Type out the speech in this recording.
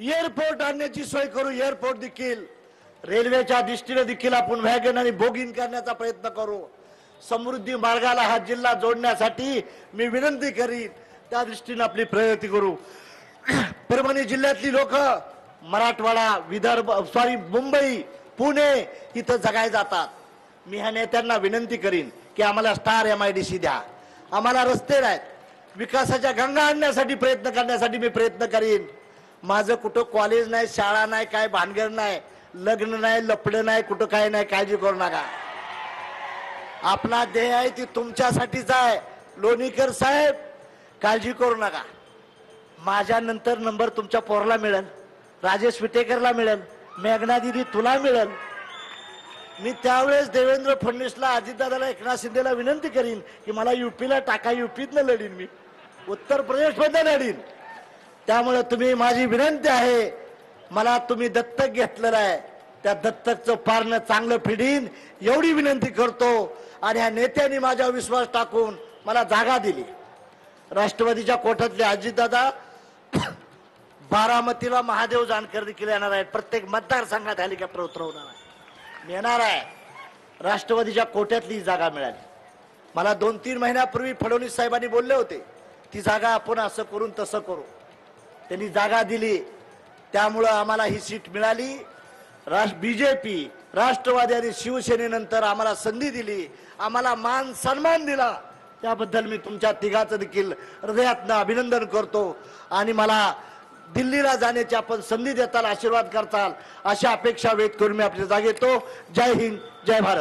Airport आणण्याची सोय करू। एअरपोर्ट देखील रेल्वेच्या दृष्टीने देखील आपण वॅगन आणि बोगीन करण्याचा प्रयत्न करू। समृद्धी मार्गाला हा जिल्हा जोडण्यासाठी मी विनंती करीन, त्या दृष्टीने आपली प्रगती करू। परभणी जिल्ह्यातली लोक मराठवाडा, विदर्भ, मुंबई, पुणे इथं जगाय जातात। मी ह्या नेत्यांना विनंती करीन की आम्हाला स्टार MIDC द्या, आम्हाला रस्ते नाहीत, विकासाच्या गंगा आणण्यासाठी प्रयत्न करण्यासाठी मी प्रयत्न करीन। माझं कुठं कॉलेज नाही, शाळा नाही, काय भानगड नाही, लग्न नाही, लपडं नाही, कुठं काय नाही, काळजी करू नका। आपला ध्येय आहे ती तुमच्यासाठीच आहे। लोणीकर साहेब काळजी करू नका, माझ्या नंतर नंबर तुमच्या पोरला मिळेल, राजेश विटेकरला मिळेल, मेघना दिदी तुला मिळेल। मी त्यावेळेस देवेंद्र फडणवीसला, अजितदादाला, एकनाथ शिंदेला विनंती करीन की मला यूपीला टाका, यूपीतनं लढीन, मी उत्तर प्रदेशमध्ये लढीन। त्यामुळे तुम्ही, माझी विनंती आहे, मला तुम्ही दत्तक घेतलेलं आहे, त्या दत्तकचं पारणं चांगलं फिडीन एवढी विनंती करतो। आणि ह्या नेत्यांनी माझ्यावर विश्वास टाकून मला जागा दिली। राष्ट्रवादीच्या कोट्यातले अजितदादा बारामतीला महादेव जानकर देखील येणार आहेत, प्रत्येक मतदारसंघात हेलिकॉप्टर उतरवणार आहे, येणार आहे। राष्ट्रवादीच्या कोट्यातली जागा मिळाली मला। 2-3 महिन्यापूर्वी फडणवीस साहेबांनी बोलले होते ती जागा आपण असं करून तसं करू, त्यांनी जागा दिली, त्यामुळं आम्हाला ही सीट मिळाली। BJP, राष्ट्रवादी आणि शिवसेनेनंतर आम्हाला संधी दिली, आम्हाला मान सन्मान दिला, त्याबद्दल मी तुमच्या तिघाचं देखील हृदयातनं अभिनंदन करतो। आणि मला दिल्लीला जाण्याची आपण संधी देताल, आशीर्वाद करताल, अशा अपेक्षा व्यक्त करून मी आपल्या जागे येतो। जय हिंद, जय भारत।